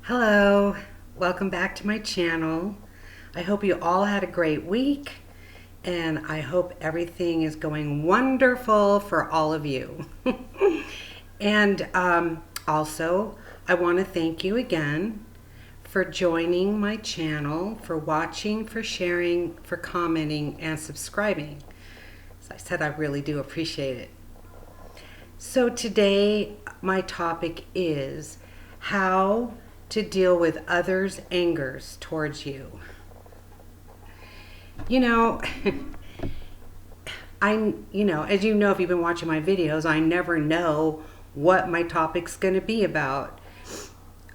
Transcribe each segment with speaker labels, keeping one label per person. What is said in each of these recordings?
Speaker 1: Hello, welcome back to my channel. I hope you all had a great week and I hope everything is going wonderful for all of you. And also, I want to thank you again for joining my channel, for watching, for sharing, for commenting, and subscribing. As I said, I really do appreciate it. So today, my topic is how to deal with others' angers towards you. You know, as you know, if you've been watching my videos, I never know what my topic's going to be about.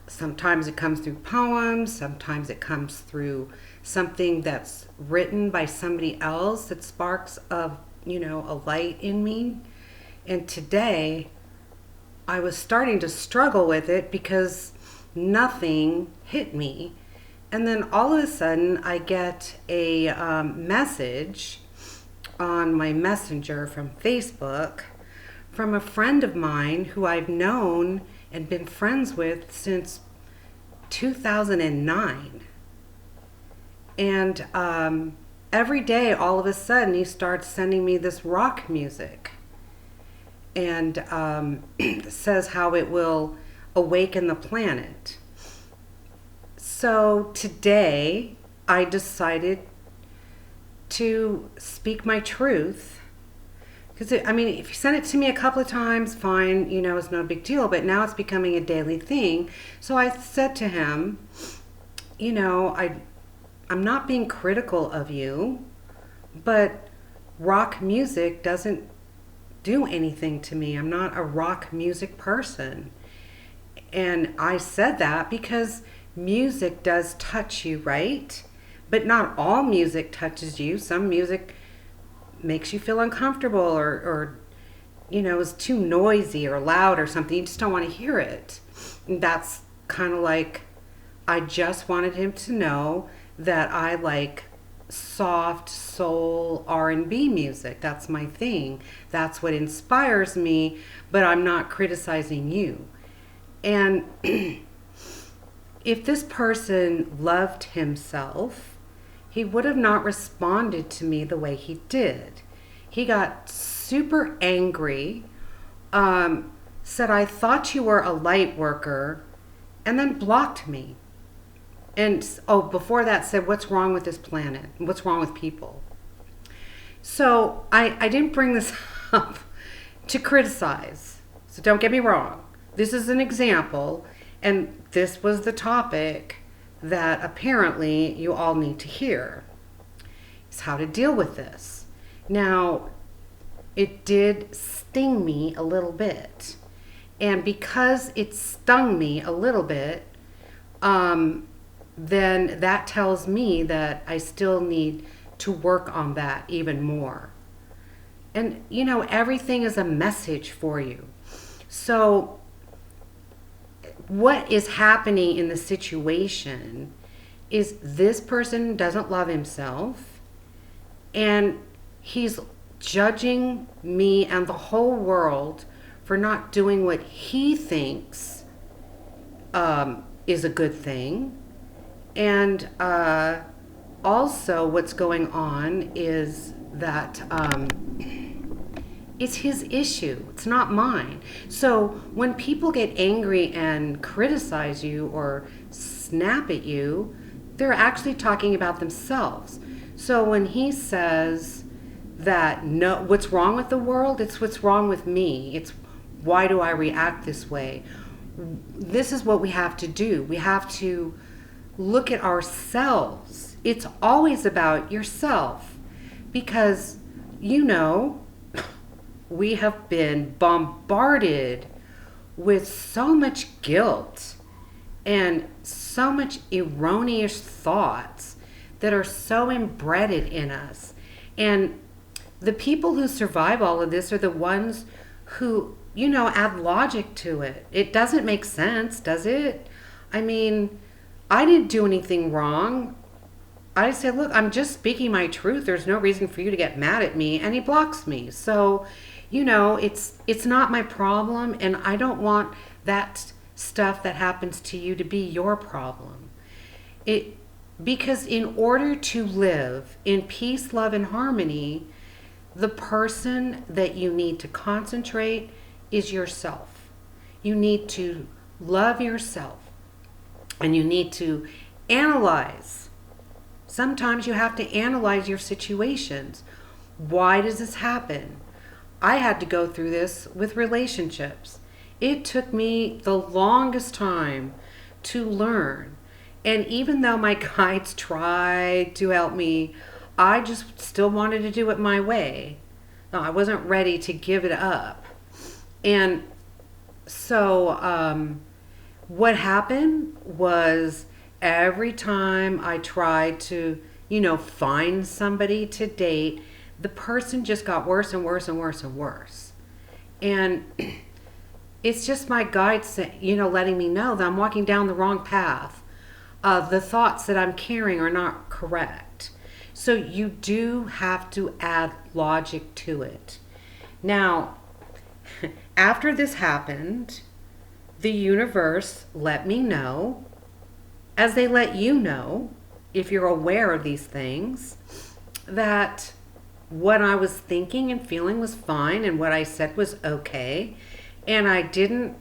Speaker 1: Sometimes it comes through poems, sometimes it comes through something that's written by somebody else that sparks a light in me. And today, I was starting to struggle with it because nothing hit me. And then all of a sudden I get a message on my messenger from Facebook from a friend of mine who I've known and been friends with since 2009. And every day, all of a sudden, he starts sending me this rock music and says how it will awaken the planet. So today I decided to speak my truth, because if you send it to me a couple of times, fine, it's no big deal, but now it's becoming a daily thing. So I said to him, I'm not being critical of you, but rock music doesn't do anything to me. I'm not a rock music person. And I said that because music does touch you, right? But not all music touches you. Some music makes you feel uncomfortable or is too noisy or loud or something. You just don't want to hear it. And that's kind of like, I just wanted him to know that I like soft soul R&B music. That's my thing. That's what inspires me, but I'm not criticizing you. And if this person loved himself, he would have not responded to me the way he did. He got super angry, said, "I thought you were a light worker," and then blocked me. And before that said, "What's wrong with this planet? What's wrong with people?" So I didn't bring this up to criticize. So don't get me wrong. This is an example, and this was the topic that apparently you all need to hear, is how to deal with this. Now, it did sting me a little bit. And because it stung me a little bit, then that tells me that I still need to work on that even more. And, everything is a message for you. So what is happening in the situation is this person doesn't love himself, and he's judging me and the whole world for not doing what he thinks is a good thing. And also what's going on is that it's his issue. It's not mine. So when people get angry and criticize you or snap at you, they're actually talking about themselves. So when he says that, no, what's wrong with the world? It's what's wrong with me. It's why do I react this way? This is what we have to do. We have to look at ourselves. It's always about yourself, because we have been bombarded with so much guilt and so much erroneous thoughts that are so embedded in us. And the people who survive all of this are the ones who, add logic to it. It doesn't make sense, does it? I didn't do anything wrong. I said, look, I'm just speaking my truth. There's no reason for you to get mad at me. And he blocks me. So, it's not my problem. And I don't want that stuff that happens to you to be your problem. Because in order to live in peace, love, and harmony, the person that you need to concentrate is yourself. You need to love yourself, and you need to analyze. Sometimes you have to analyze your situations. Why does this happen? I had to go through this with relationships. It took me the longest time to learn. And even though my guides tried to help me, I just still wanted to do it my way. No, I wasn't ready to give it up. And so what happened was every time I tried to, find somebody to date, the person just got worse and worse and worse and worse. And it's just my guides, letting me know that I'm walking down the wrong path. The thoughts that I'm carrying are not correct. So you do have to add logic to it. Now, after this happened, the universe let me know, as they let you know, if you're aware of these things, that what I was thinking and feeling was fine and what I said was okay. And I don't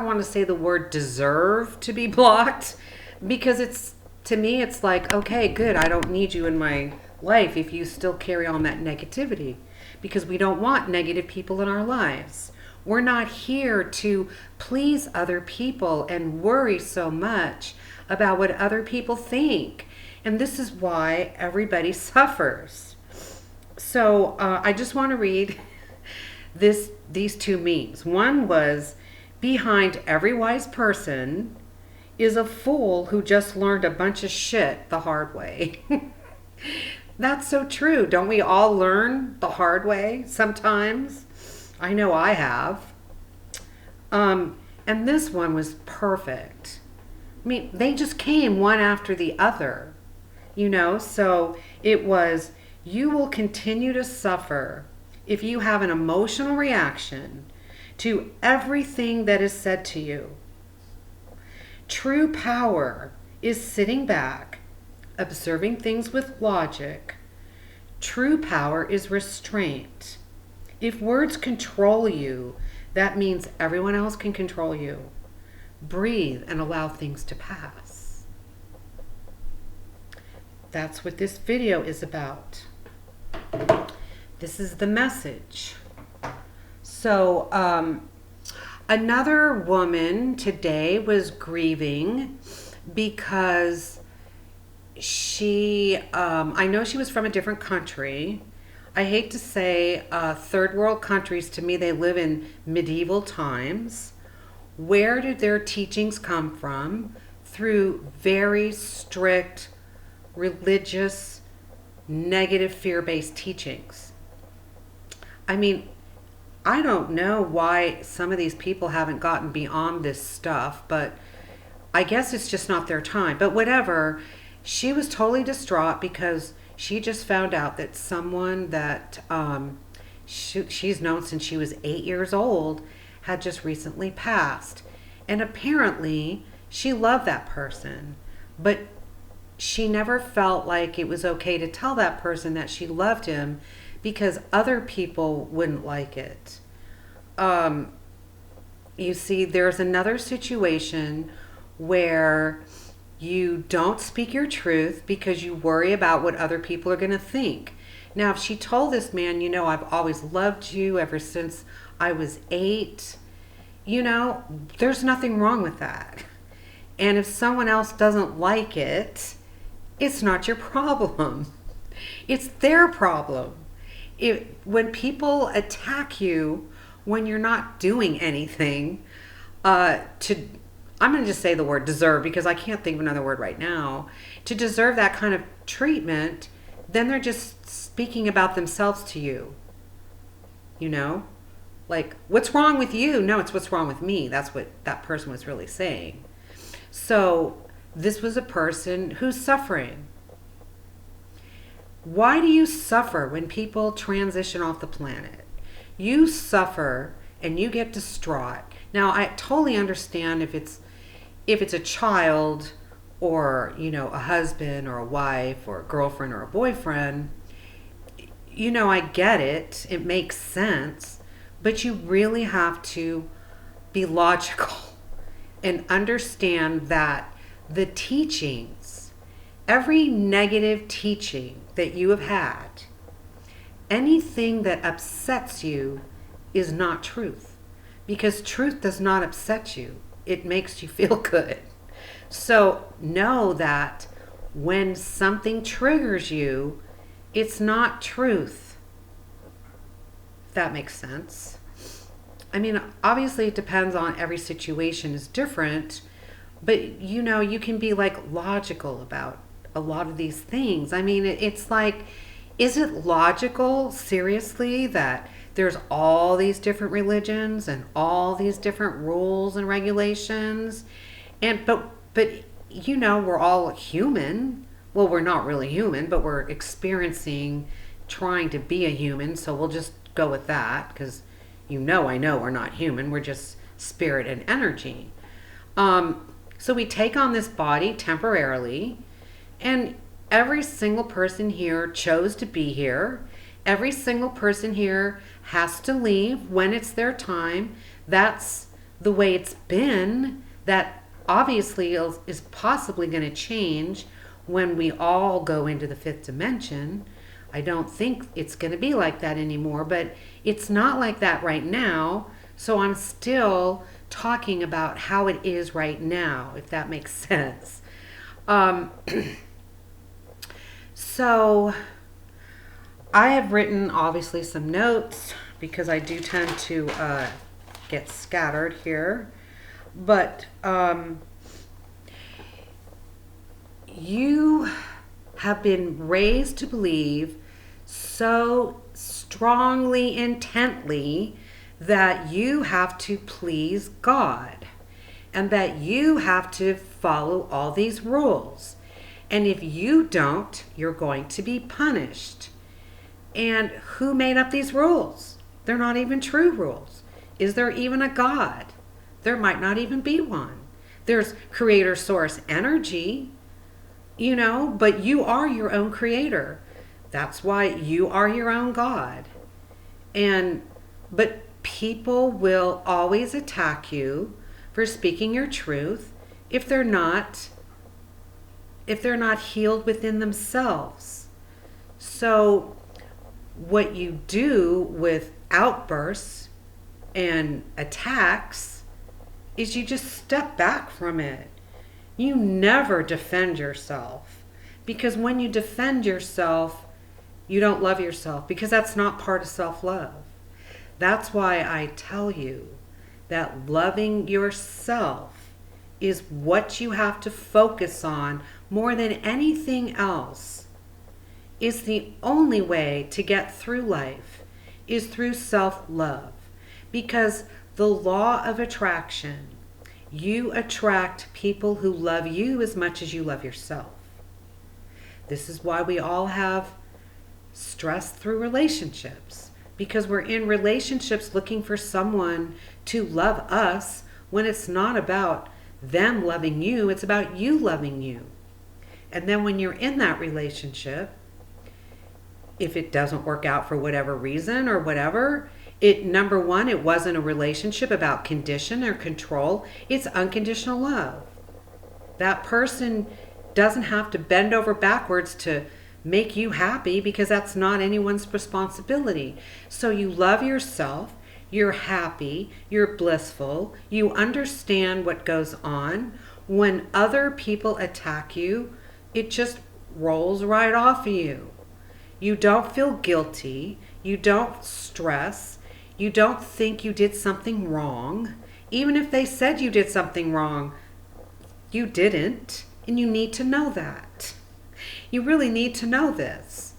Speaker 1: want to say the word deserve to be blocked, because to me, it's like, okay, good. I don't need you in my life if you still carry on that negativity, because we don't want negative people in our lives. We're not here to please other people and worry so much about what other people think. And this is why everybody suffers. So I just want to read these two memes. One was, behind every wise person is a fool who just learned a bunch of shit the hard way. That's so true. Don't we all learn the hard way sometimes? I know I have. And this one was perfect. I mean, they just came one after the other, so it was, you will continue to suffer if you have an emotional reaction to everything that is said to you. True power is sitting back, observing things with logic. True power is restraint. If words control you, that means everyone else can control you. Breathe and allow things to pass. That's what this video is about. This is the message. So, another woman today was grieving because I know she was from a different country. I hate to say third world countries, to me, they live in medieval times. Where did their teachings come from? Through very strict, religious, negative, fear-based teachings. I mean, I don't know why some of these people haven't gotten beyond this stuff, but I guess it's just not their time. But whatever, she was totally distraught because she just found out that someone that she's known since she was 8 years old had just recently passed. And apparently she loved that person, but she never felt like it was okay to tell that person that she loved him because other people wouldn't like it. You see, there's another situation where you don't speak your truth because you worry about what other people are going to think. Now, if she told this man, I've always loved you ever since I was 8, there's nothing wrong with that. And if someone else doesn't like it, it's not your problem. It's their problem. When people attack you when you're not doing anything, I'm going to just say the word deserve because I can't think of another word right now, to deserve that kind of treatment, then they're just speaking about themselves to you. Like, what's wrong with you? No, it's what's wrong with me. That's what that person was really saying. So this was a person who's suffering. Why do you suffer when people transition off the planet? You suffer and you get distraught. Now, I totally understand if it's if it's a child or, a husband or a wife or a girlfriend or a boyfriend, I get it. It makes sense. But you really have to be logical and understand that the teachings, every negative teaching that you have had, anything that upsets you is not truth. Because truth does not upset you. It makes you feel good. So know that when something triggers you, it's not truth. If that makes sense. I mean, obviously it depends on every situation is different, but you can be like logical about a lot of these things. I mean, it's like, is it logical, seriously, that there's all these different religions and all these different rules and regulations? But we're all human. Well, we're not really human, but we're experiencing trying to be a human, so we'll just go with that, because I know we're not human. We're just spirit and energy. So we take on this body temporarily, and every single person here chose to be here. Every single person here has to leave when it's their time. That's the way it's been. That obviously is possibly going to change when we all go into the fifth dimension. I don't think it's going to be like that anymore, but it's not like that right now. So I'm still talking about how it is right now, if that makes sense. So I have written obviously some notes because I do tend to get scattered here. But you have been raised to believe so strongly, intently, that you have to please God and that you have to follow all these rules. And if you don't, you're going to be punished. And who made up these rules? They're not even true rules. Is there even a God? There might not even be one. There's creator source energy, but you are your own creator. That's why you are your own God. But people will always attack you for speaking your truth if they're not healed within themselves. So what you do with outbursts and attacks is you just step back from it. You never defend yourself, because when you defend yourself, you don't love yourself, because that's not part of self-love. That's why I tell you that loving yourself is what you have to focus on more than anything else. Is the only way to get through life is through self-love, because the law of attraction, you attract people who love you as much as you love yourself. This is why we all have stress through relationships, because we're in relationships looking for someone to love us when it's not about them loving you, it's about you loving you. And then when you're in that relationship, if it doesn't work out for whatever reason or whatever, number one, it wasn't a relationship about condition or control. It's unconditional love. That person doesn't have to bend over backwards to make you happy, because that's not anyone's responsibility. So you love yourself, you're happy, you're blissful, you understand what goes on. When other people attack you, it just rolls right off of you. You don't feel guilty, you don't stress, you don't think you did something wrong. Even if they said you did something wrong, you didn't, and you need to know that. You really need to know this.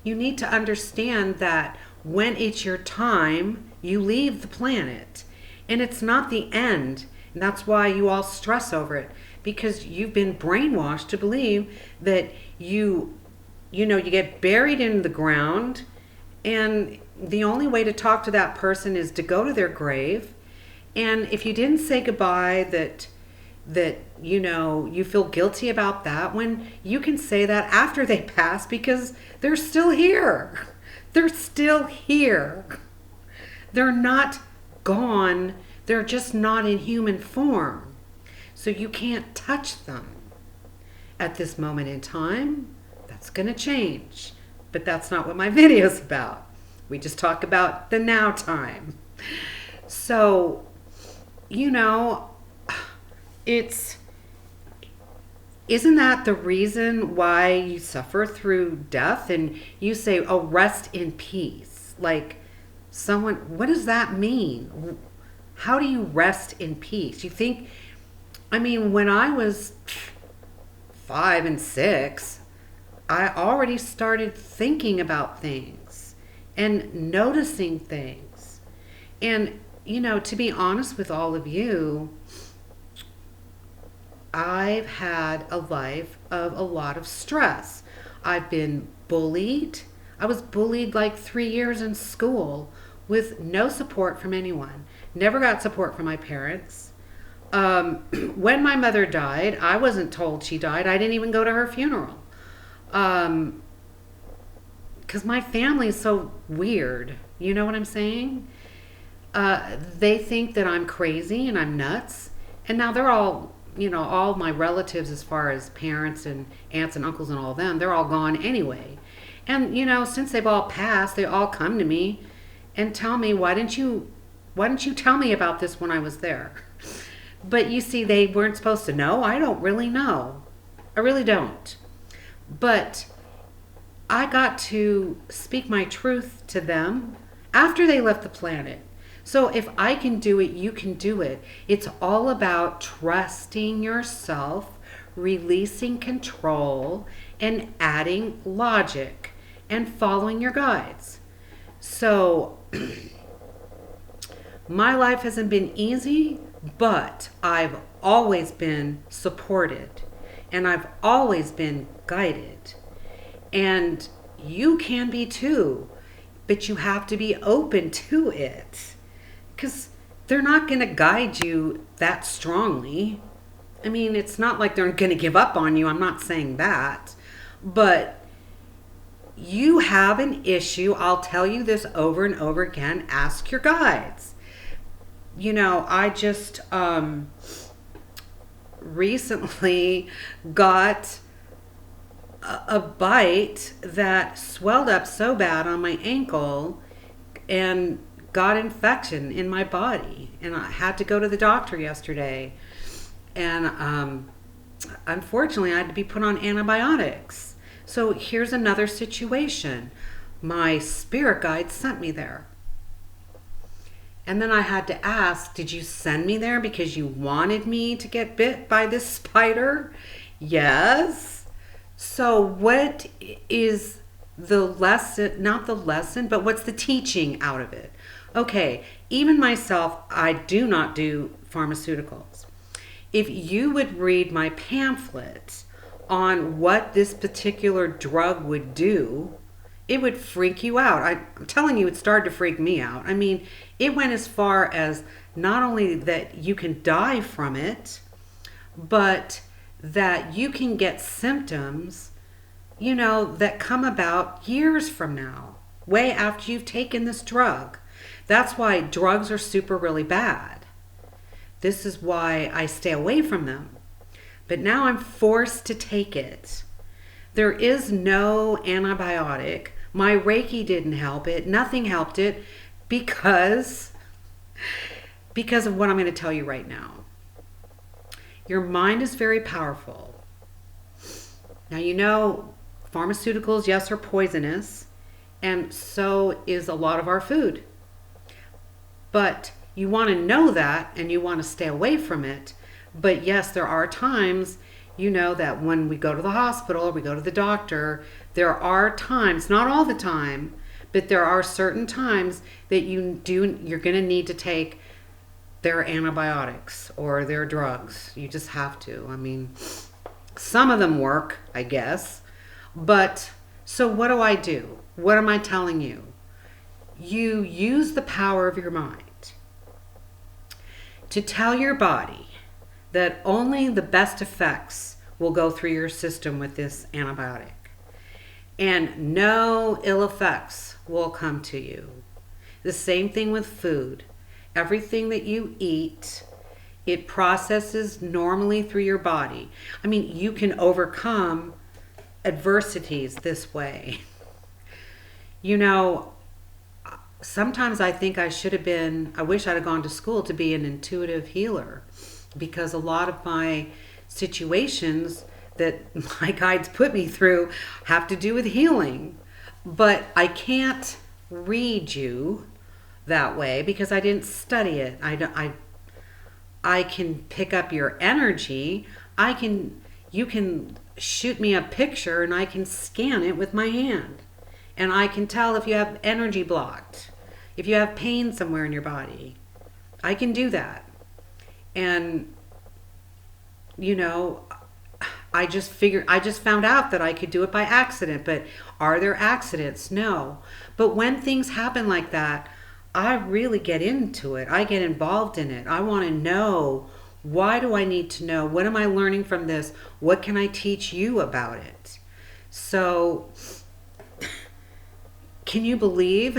Speaker 1: You need to understand that when it's your time, you leave the planet. And it's not the end. And that's why you all stress over it, because you've been brainwashed to believe that you get buried in the ground, and the only way to talk to that person is to go to their grave. And if you didn't say goodbye, that that, you feel guilty about that, when you can say that after they pass, because they're still here. They're still here. They're not gone. They're just not in human form. So you can't touch them at this moment in time. That's going to change. But that's not what my video's about. We just talk about the now time. So, isn't that the reason why you suffer through death? And you say, oh, rest in peace. Like, what does that mean? How do you rest in peace? You think, when I was 5 and 6, I already started thinking about things and noticing things. And, to be honest with all of you, I've had a life of a lot of stress. I've been bullied. I was bullied like 3 years in school with no support from anyone. Never got support from my parents. When my mother died, I wasn't told she died. I didn't even go to her funeral. Because my family is so weird. You know what I'm saying? They think that I'm crazy and I'm nuts. And now they're all, all my relatives, as far as parents and aunts and uncles and all of them, they're all gone anyway. And, since they've all passed, they all come to me and tell me, why didn't you tell me about this when I was there? But you see, they weren't supposed to know. I don't really know. I really don't. But I got to speak my truth to them after they left the planet. So if I can do it, you can do it. It's all about trusting yourself, releasing control, and adding logic and following your guides. So my life hasn't been easy, but I've always been supported and I've always been guided. And you can be too, but you have to be open to it, because they're not going to guide you that strongly. It's not like they're going to give up on you. I'm not saying that. But you have an issue. I'll tell you this over and over again. Ask your guides. I just recently got a bite that swelled up so bad on my ankle and got infection in my body, and I had to go to the doctor yesterday, and unfortunately I had to be put on antibiotics. So here's another situation. My spirit guide sent me there, and then I had to ask, did you send me there because you wanted me to get bit by this spider? Yes. So what is the lesson, not the lesson, but what's the teaching out of it? Okay, even myself, I do not do pharmaceuticals. If you would read my pamphlet on what this particular drug would do, it would freak you out. I'm telling you, it started to freak me out. It went as far as not only that you can die from it, but that you can get symptoms, that come about years from now, way after you've taken this drug. That's why drugs are really bad. This is why I stay away from them. But now I'm forced to take it. There is no antibiotic. My Reiki didn't help it. Nothing helped it because of what I'm going to tell you right now. Your mind is very powerful. Now, pharmaceuticals, yes, are poisonous, and so is a lot of our food. But you want to know that, and you want to stay away from it. But yes, there are times, that when we go to the hospital or we go to the doctor, there are times, not all the time, but there are certain times that you're going to need to take their antibiotics or their drugs. You just have to. Some of them work, I guess. But so what do? What am I telling you? You use the power of your mind to tell your body that only the best effects will go through your system with this antibiotic. And no ill effects will come to you. The same thing with food. Everything that you eat, it processes normally through your body. I mean, you can overcome adversities this way. You know, sometimes I think I wish I'd have gone to school to be an intuitive healer, because a lot of my situations that my guides put me through have to do with healing. But I can't read you that way because I didn't study it. I can pick up your energy. You can shoot me a picture and I can scan it with my hand. And I can tell if you have energy blocked, if you have pain somewhere in your body. I can do that. And, you know, I just found out that I could do it by accident. But are there accidents? No. But when things happen like that, I really get into it. I get involved in it. I want to know, why do I need to know? What am I learning from this? What can I teach you about it? So, can you believe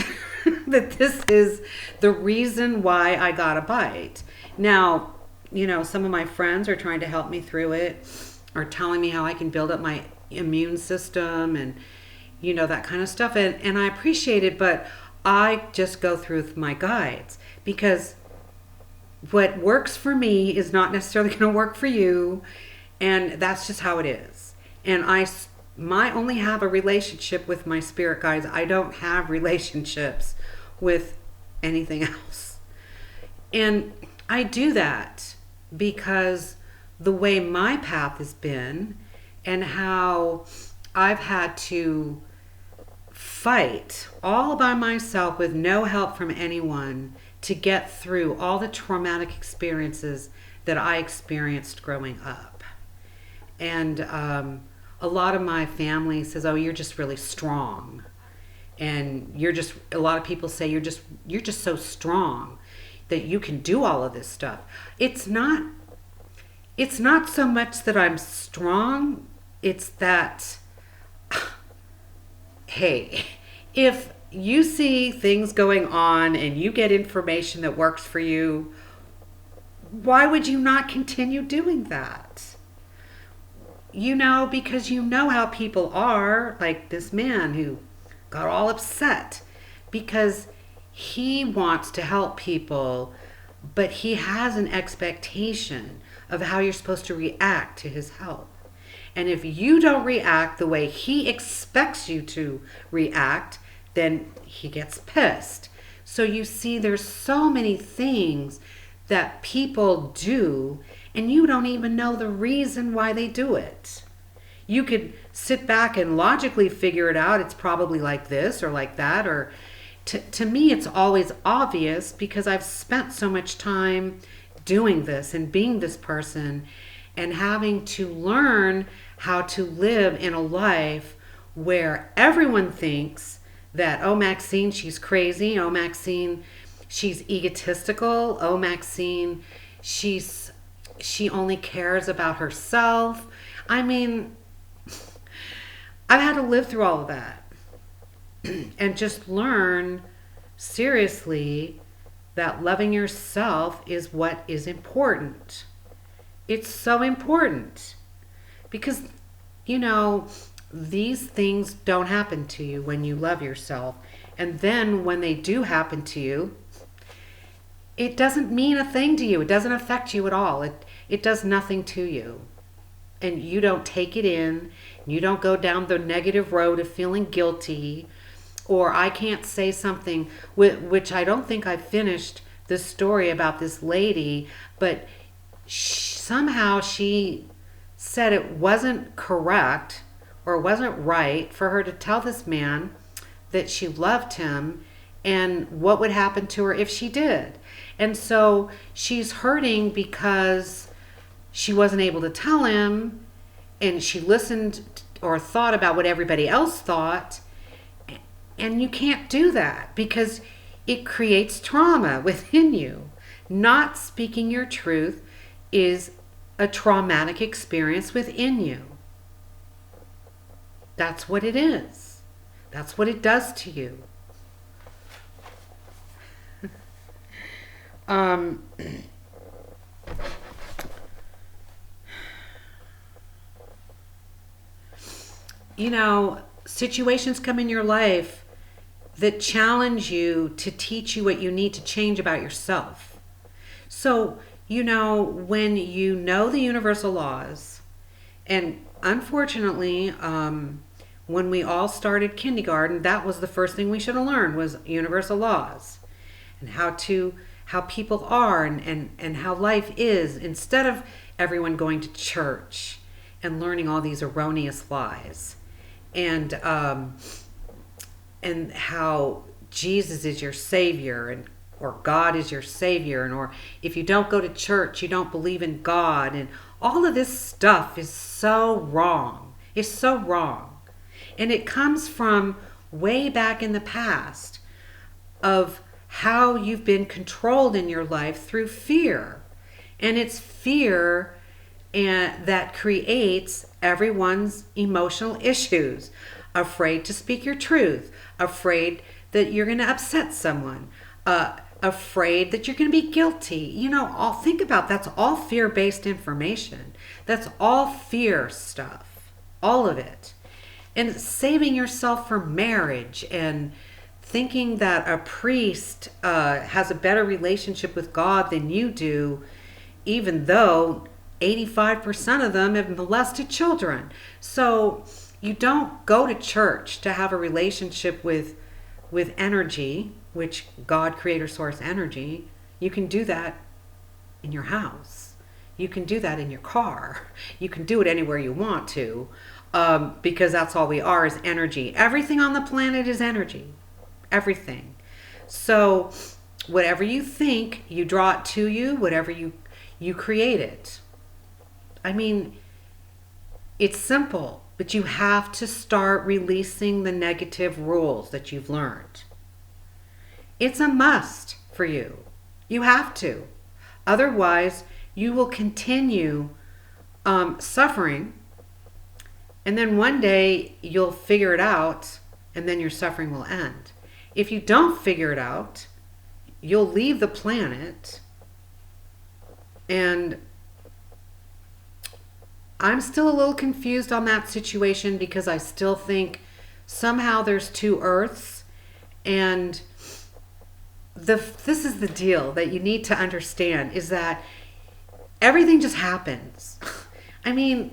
Speaker 1: that this is the reason why I got a bite? Now, you know, some of my friends are trying to help me through it, or telling me how I can build up my immune system and, you know, that kind of stuff. And I appreciate it, but I just go through with my guides, because what works for me is not necessarily going to work for you. And that's just how it is. And I only have a relationship with my spirit guides. I don't have relationships with anything else. And I do that because the way my path has been, and how I've had to fight all by myself with no help from anyone to get through all the traumatic experiences that I experienced growing up. And a lot of my family says, "Oh, you're just really strong." And a lot of people say you're just so strong that you can do all of this stuff. It's not so much that I'm strong, it's that, hey, if you see things going on and you get information that works for you, why would you not continue doing that? You know, because you know how people are, like this man who got all upset because he wants to help people, but he has an expectation of how you're supposed to react to his help. And if you don't react the way he expects you to react, then he gets pissed. So you see, there's so many things that people do, and you don't even know the reason why they do it. You could sit back and logically figure it out. It's probably like this or like that. Or to me, it's always obvious because I've spent so much time doing this and being this person and having to learn how to live in a life where everyone thinks that, oh, Maxine, she's crazy. Oh, Maxine, she's egotistical. Oh, Maxine, she only cares about herself. I mean, I've had to live through all of that and just learn seriously that loving yourself is what is important. It's so important because, you know, these things don't happen to you when you love yourself. And then when they do happen to you, it doesn't mean a thing to you. It doesn't affect you at all. It does nothing to you. And you don't take it in. You don't go down the negative road of feeling guilty. Or I can't say something, which I don't think I finished the story about this lady, but somehow she said it wasn't correct or wasn't right for her to tell this man that she loved him and what would happen to her if she did. And so she's hurting because she wasn't able to tell him, and she listened or thought about what everybody else thought. And you can't do that because it creates trauma within you. Not speaking your truth is a traumatic experience within you. That's what it is. That's what it does to you. You know, situations come in your life that challenge you to teach you what you need to change about yourself. So, you know, when you know the universal laws, and unfortunately, when we all started kindergarten, that was the first thing we should have learned was universal laws and how people are and how life is, instead of everyone going to church and learning all these erroneous lies. And how Jesus is your savior, and or God is your savior, and or if you don't go to church, you don't believe in God, and all of this stuff is so wrong. It's so wrong. And it comes from way back in the past of how you've been controlled in your life through fear. And it's fear that creates everyone's emotional issues. Afraid to speak your truth, afraid that you're going to upset someone, afraid that you're going to be guilty. You know, think about that's all fear-based information. That's all fear stuff, all of it. And saving yourself for marriage and thinking that a priest has a better relationship with God than you do, even though 85% of them have molested children. So you don't go to church to have a relationship with energy, which God, creator, source, energy. You can do that in your house. You can do that in your car. You can do it anywhere you want to, because that's all we are, is energy. Everything on the planet is energy. Everything. So whatever you think, you draw it to you. Whatever you create it. I mean, it's simple, but you have to start releasing the negative rules that you've learned. It's a must for you. You have to. Otherwise, you will continue suffering, and then one day you'll figure it out, and then your suffering will end. If you don't figure it out, you'll leave the planet, and I'm still a little confused on that situation, because I still think somehow there's two Earths, and this is the deal that you need to understand, is that everything just happens. I mean,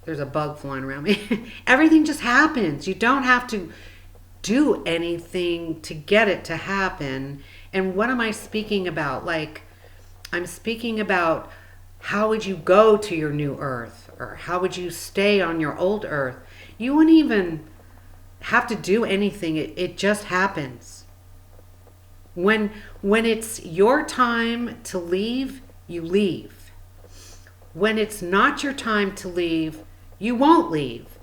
Speaker 1: there's a bug flying around me. Everything just happens. You don't have to do anything to get it to happen. And what am I speaking about? Like, I'm speaking about, how would you go to your new Earth? Or how would you stay on your old Earth? You wouldn't even have to do anything. It just happens. When it's your time to leave, you leave. When it's not your time to leave, you won't leave.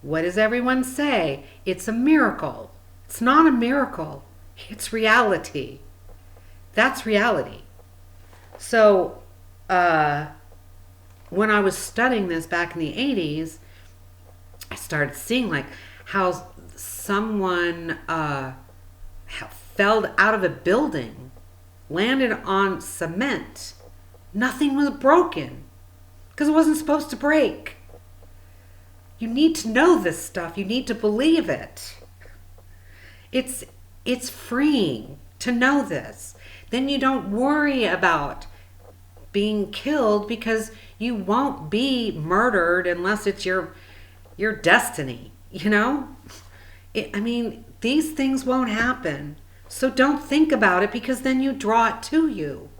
Speaker 1: What does everyone say? It's a miracle. It's not a miracle. It's reality. That's reality. So, when I was studying this back in the 80s, I started seeing like how someone fell out of a building, landed on cement. Nothing was broken because it wasn't supposed to break. You need to know this stuff. You need to believe it. It's freeing to know this. Then you don't worry about being killed, because you won't be murdered unless it's your destiny, you know? I mean, these things won't happen. So don't think about it, because then you draw it to you.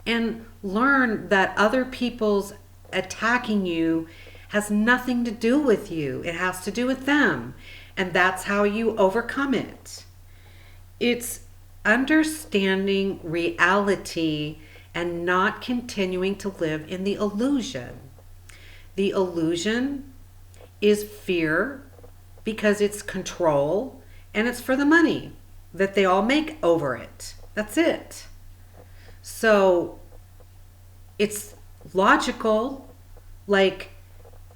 Speaker 1: And learn that other people's attacking you has nothing to do with you. It has to do with them. And that's how you overcome it. It's understanding reality and not continuing to live in the illusion. The illusion is fear, because it's control, and it's for the money that they all make over it. That's it. So it's logical, like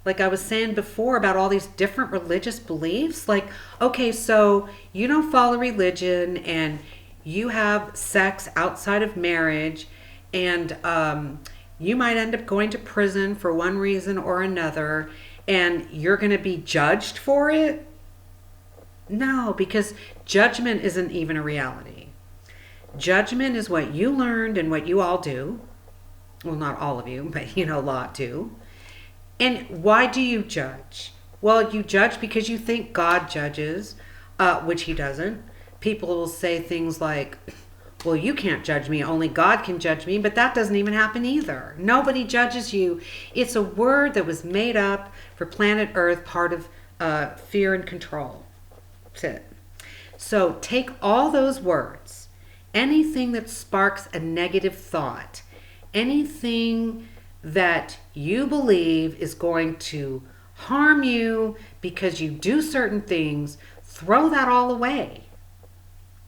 Speaker 1: I was saying before about all these different religious beliefs. Like, okay, so you don't follow religion and you have sex outside of marriage, and you might end up going to prison for one reason or another, and you're going to be judged for it. No, because judgment isn't even a reality. Judgment is what you learned and what you all do. Well, not all of you, but a lot do. And why do you judge? Well, you judge because you think God judges, which he doesn't. People will say things like, well, you can't judge me, only God can judge me, but that doesn't even happen either. Nobody judges you. It's a word that was made up for planet Earth, part of fear and control. That's it. So take all those words, anything that sparks a negative thought, anything that you believe is going to harm you because you do certain things, throw that all away.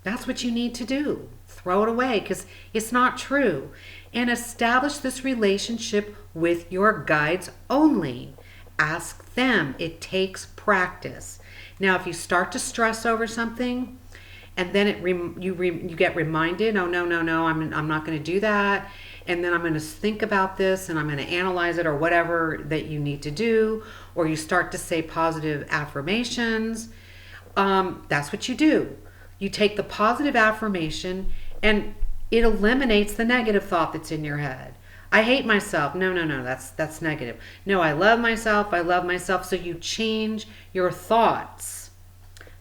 Speaker 1: That's what you need to do. Throw it away because it's not true. And establish this relationship with your guides only. Ask them. It takes practice. Now, if you start to stress over something, and then you get reminded, oh, no, I'm not going to do that. And then I'm going to think about this and I'm going to analyze it, or whatever that you need to do. Or you start to say positive affirmations. That's what you do. You take the positive affirmation and it eliminates the negative thought that's in your head. I hate myself. No, that's negative. No, I love myself. So you change your thoughts.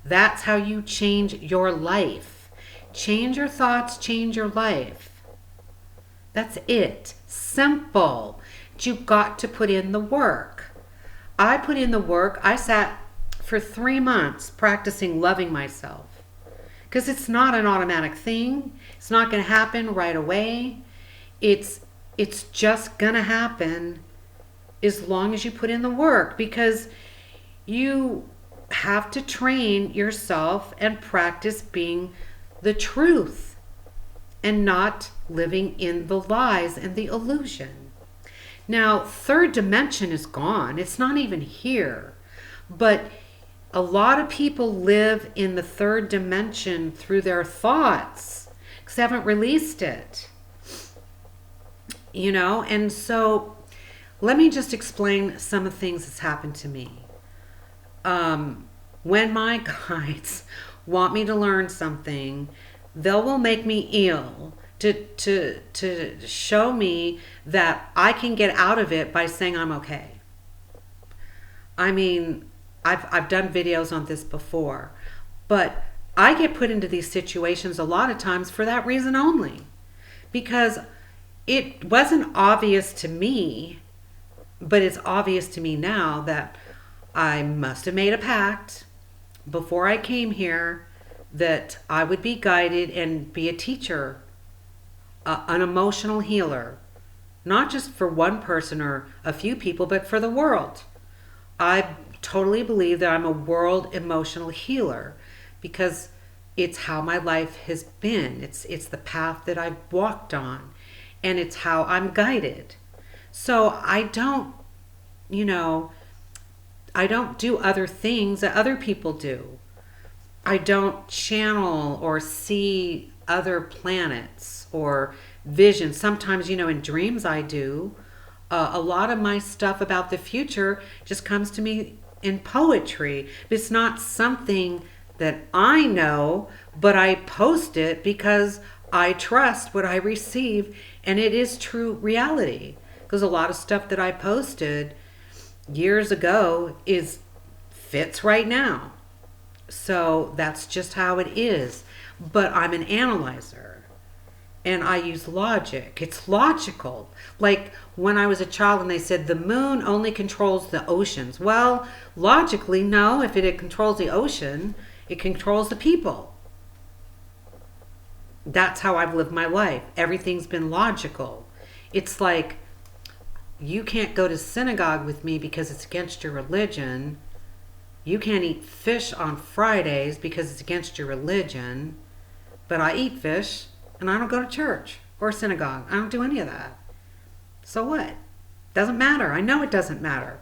Speaker 1: That's how you change your life. Change your thoughts, change your life. That's it. Simple. But you've got to put in the work. I put in the work. I sat for 3 months practicing loving myself. Because it's not an automatic thing. It's not going to happen right away. It's just going to happen as long as you put in the work. Because you have to train yourself and practice being the truth and not living in the lies and the illusion. Now, third dimension is gone. It's not even here. But a lot of people live in the third dimension through their thoughts because they haven't released it. And so let me just explain some of the things that's happened to me. When my guides want me to learn something, they will make me ill to show me that I can get out of it by saying I'm okay. I mean, I've done videos on this before, but I get put into these situations a lot of times for that reason only, because it wasn't obvious to me, but it's obvious to me now that I must have made a pact before I came here that I would be guided and be a teacher, an emotional healer, not just for one person or a few people, but for the world. I totally believe that I'm a world emotional healer because it's how my life has been. It's the path that I've walked on, and it's how I'm guided. So I don't do other things that other people do. I don't channel or see other planets or visions. Sometimes, in dreams I do. A lot of my stuff about the future just comes to me in poetry. It's not something that I know, but I post it because I trust what I receive, and it is true reality. Because a lot of stuff that I posted years ago fits right now. So that's just how it is. But I'm an analyzer. And I use logic. It's logical. Like when I was a child and they said the moon only controls the oceans. Well, logically, no. If it controls the ocean, it controls the people. That's how I've lived my life. Everything's been logical. It's like, you can't go to synagogue with me because it's against your religion. You can't eat fish on Fridays because it's against your religion. But I eat fish. And I don't go to church or synagogue. I don't do any of that. So what? Doesn't matter. I know it doesn't matter.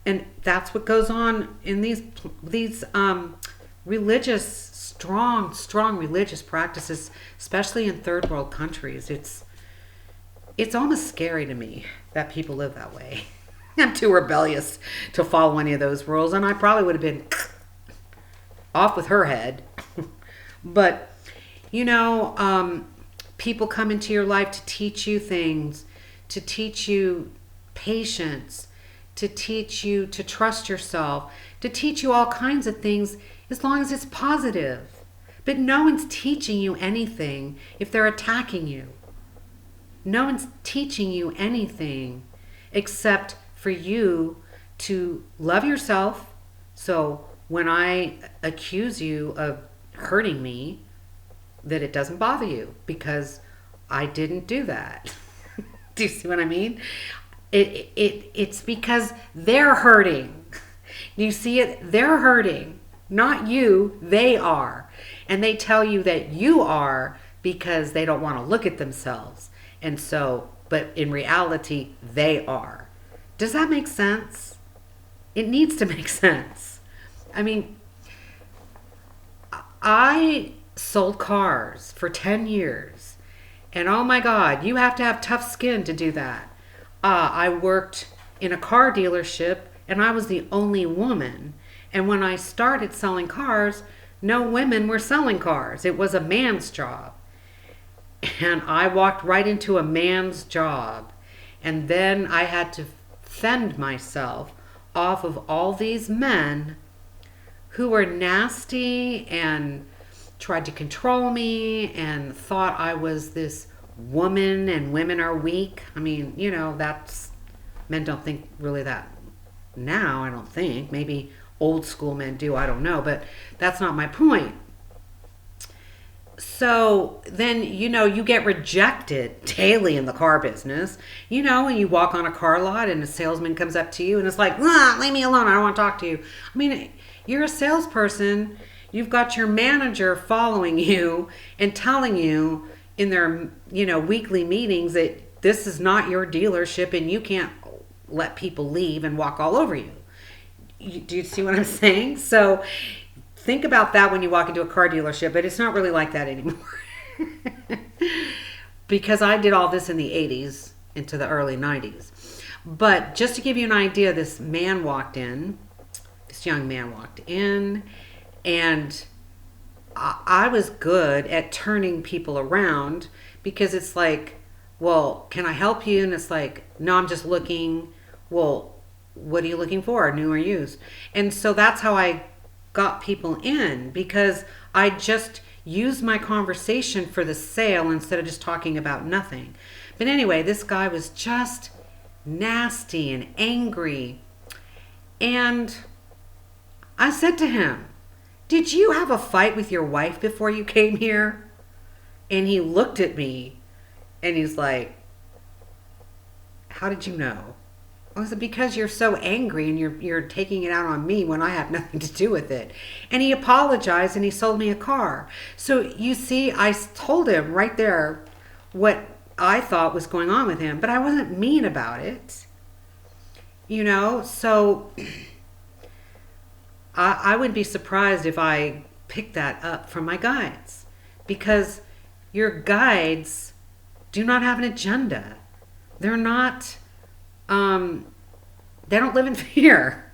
Speaker 1: And that's what goes on in these religious, strong religious practices, especially in third world countries. It's almost scary to me that people live that way. I'm too rebellious to follow any of those rules, and I probably would have been off with her head. But, people come into your life to teach you things, to teach you patience, to teach you to trust yourself, to teach you all kinds of things as long as it's positive. But no one's teaching you anything if they're attacking you. No one's teaching you anything except for you to love yourself. So when I accuse you of hurting me, that it doesn't bother you because I didn't do that. Do you see what I mean? It's because they're hurting. You see it? They're hurting. Not you, they are. And they tell you that you are because they don't want to look at themselves. And so, but in reality, they are. Does that make sense? It needs to make sense. I mean, I sold cars for 10 years. And oh my God, you have to have tough skin to do that. I worked in a car dealership and I was the only woman. And when I started selling cars, no women were selling cars. It was a man's job. And I walked right into a man's job. And then I had to fend myself off of all these men who were nasty and tried to control me and thought I was this woman and women are weak. I mean, that's, men don't think really that now, I don't think. Maybe old school men do, I don't know, but that's not my point. So then, you get rejected daily in the car business. When you walk on a car lot and a salesman comes up to you and it's like, leave me alone, I don't want to talk to you. I mean, you're a salesperson. You've got your manager following you and telling you in their, weekly meetings that this is not your dealership and you can't let people leave and walk all over you. Do you see what I'm saying? So think about that when you walk into a car dealership, but it's not really like that anymore. Because I did all this in the 80s into the early 90s. But just to give you an idea, this young man walked in, and I was good at turning people around because it's like, well, can I help you? And it's like, no, I'm just looking. Well, what are you looking for, new or used? And so that's how I got people in, because I just used my conversation for the sale instead of just talking about nothing. But anyway, this guy was just nasty and angry. And I said to him, did you have a fight with your wife before you came here? And he looked at me and he's like, how did you know? I said, because you're so angry and you're taking it out on me when I have nothing to do with it. And he apologized and he sold me a car. So you see, I told him right there what I thought was going on with him, but I wasn't mean about it. So I would be surprised if I picked that up from my guides, because your guides do not have an agenda. They're not, they don't live in fear.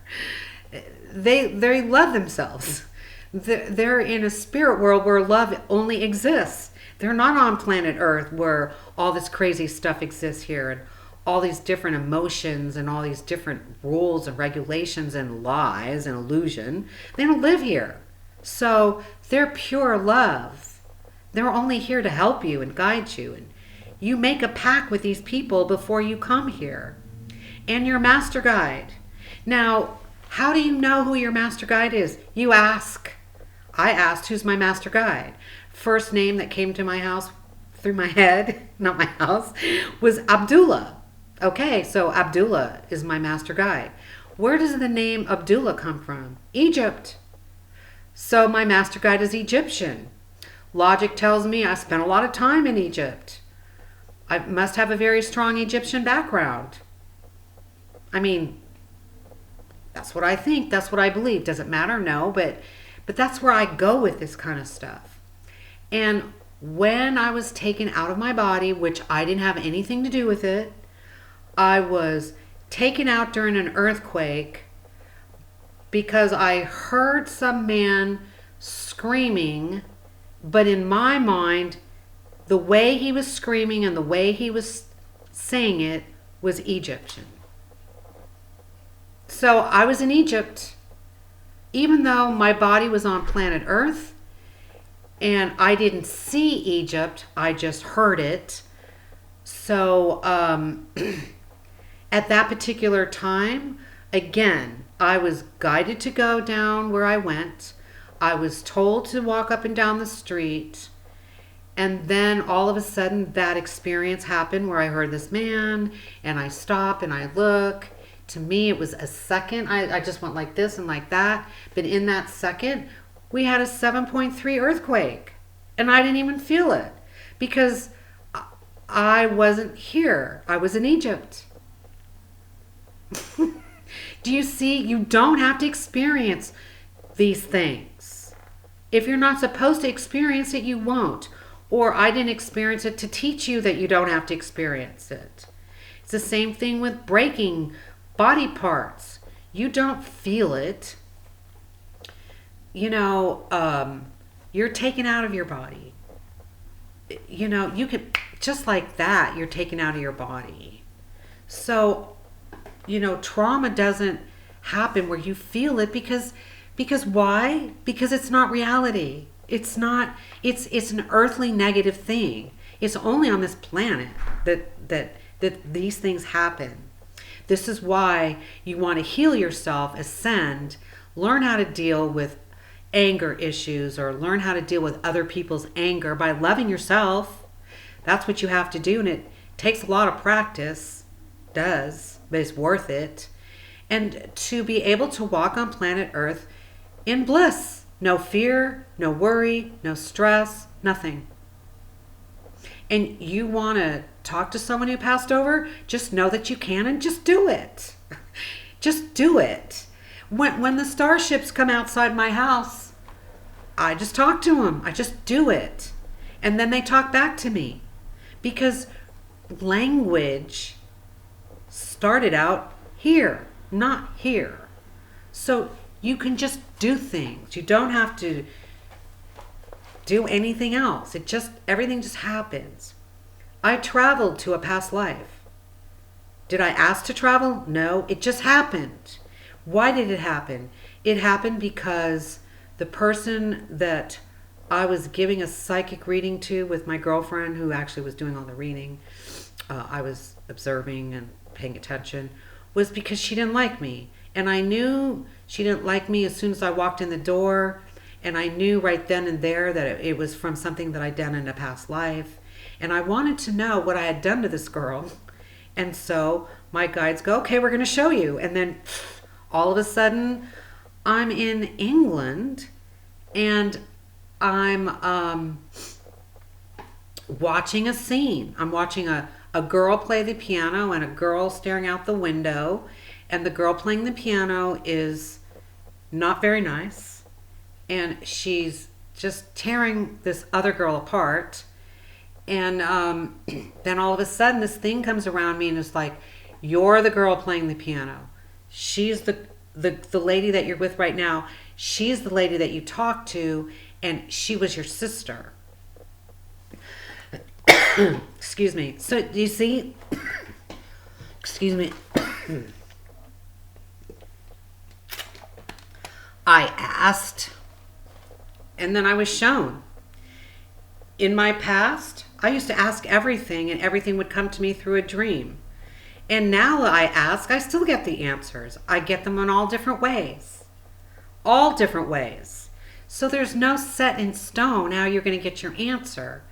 Speaker 1: They love themselves. They're in a spirit world where love only exists. They're not on planet Earth where all this crazy stuff exists here and all these different emotions and all these different rules and regulations and lies and illusion. They don't live here. So they're pure love. They're only here to help you and guide you. And you make a pact with these people before you come here. And your master guide. Now, how do you know who your master guide is? You ask. I asked, who's my master guide? First name that came to my house through my head, not my house, was Abdullah. Okay, so Abdullah is my master guide. Where does the name Abdullah come from? Egypt. So my master guide is Egyptian. Logic tells me I spent a lot of time in Egypt. I must have a very strong Egyptian background. I mean, that's what I think. That's what I believe. Does it matter? No, but that's where I go with this kind of stuff. And when I was taken out of my body, which I didn't have anything to do with it, I was taken out during an earthquake because I heard some man screaming, but in my mind, the way he was screaming and the way he was saying it was Egyptian. So I was in Egypt, even though my body was on planet Earth, and I didn't see Egypt, I just heard it. So at that particular time, again, I was guided to go down where I went. I was told to walk up and down the street. And then all of a sudden that experience happened where I heard this man and I stop and I look. To me, it was a second. I just went like this and like that. But in that second, we had a 7.3 earthquake. And I didn't even feel it because I wasn't here. I was in Egypt. Do you see? You don't have to experience these things. If you're not supposed to experience it, you won't. Or I didn't experience it to teach you that you don't have to experience it. It's the same thing with breaking body parts. You don't feel it. You know, you're taken out of your body. You know, you can, just like that, you're taken out of your body. So, you know, trauma doesn't happen where you feel it because why? Because it's not reality. It's not, it's an earthly negative thing. It's only on this planet that these things happen. This is why you want to heal yourself, ascend, learn how to deal with anger issues or learn how to deal with other people's anger by loving yourself. That's what you have to do, and it takes a lot of practice. It does, but it's worth it. And to be able to walk on planet Earth in bliss. No fear, no worry, no stress, nothing. And you want to talk to someone who passed over, just know that you can and just do it. Just do it. When the starships come outside my house, I just talk to them. I just do it. And then they talk back to me. Because language started out here, not here. So you can just do things. You don't have to do anything else. Everything just happens. I traveled to a past life. Did I ask to travel? No, it just happened. Why did it happen? It happened because the person that I was giving a psychic reading to with my girlfriend, who actually was doing all the reading, I was observing and paying attention, was because she didn't like me. And I knew she didn't like me as soon as I walked in the door. And I knew right then and there that it was from something that I'd done in a past life. And I wanted to know what I had done to this girl. And so my guides go, okay, we're going to show you. And then all of a sudden, I'm in England and I'm watching a scene. I'm watching a girl play the piano and a girl staring out the window. And the girl playing the piano is not very nice. And she's just tearing this other girl apart. And then all of a sudden this thing comes around me and it's like, you're the girl playing the piano. She's the lady that you're with right now. She's the lady that you talked to, and she was your sister. Excuse me. So do you see? Excuse me. I asked, and then I was shown. In my past, I used to ask everything, and everything would come to me through a dream. And now I ask, I still get the answers. I get them in all different ways. All different ways. So there's no set in stone how you're going to get your answer.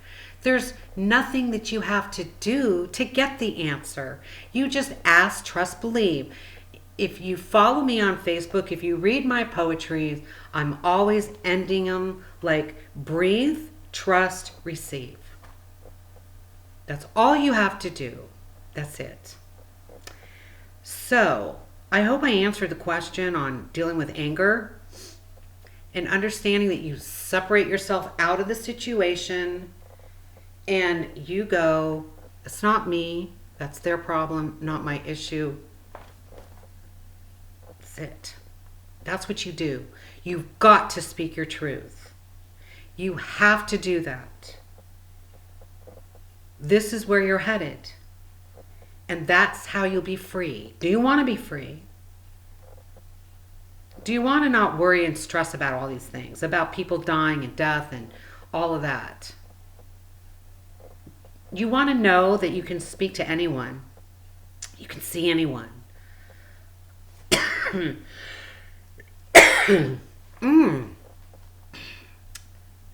Speaker 1: There's nothing that you have to do to get the answer. You just ask, trust, believe. If you follow me on Facebook, if you read my poetry, I'm always ending them like breathe, trust, receive. That's all you have to do. That's it. So, I hope I answered the question on dealing with anger and understanding that you separate yourself out of the situation and you go, it's not me, that's their problem, not my issue. That's it. That's what you do. You've got to speak your truth. You have to do that. This is where you're headed. And that's how you'll be free. Do you want to be free? Do you want to not worry and stress about all these things, about people dying and death and all of that? You want to know that you can speak to anyone. You can see anyone.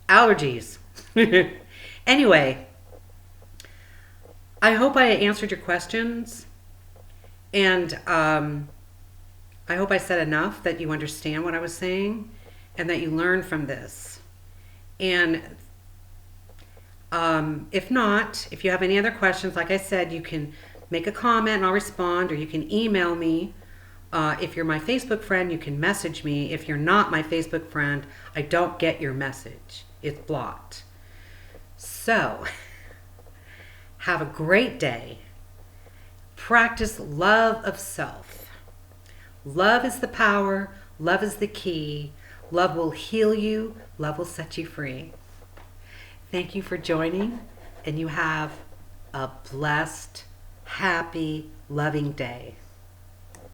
Speaker 1: Allergies. Anyway, I hope I answered your questions, and I hope I said enough that you understand what I was saying and that you learn from this. And if not, if you have any other questions, like I said, you can make a comment and I'll respond, or you can email me. If you're my Facebook friend, you can message me. If you're not my Facebook friend, I don't get your message. It's blocked. So, have a great day. Practice love of self. Love is the power. Love is the key. Love will heal you. Love will set you free. Thank you for joining, and you have a blessed, happy, loving day.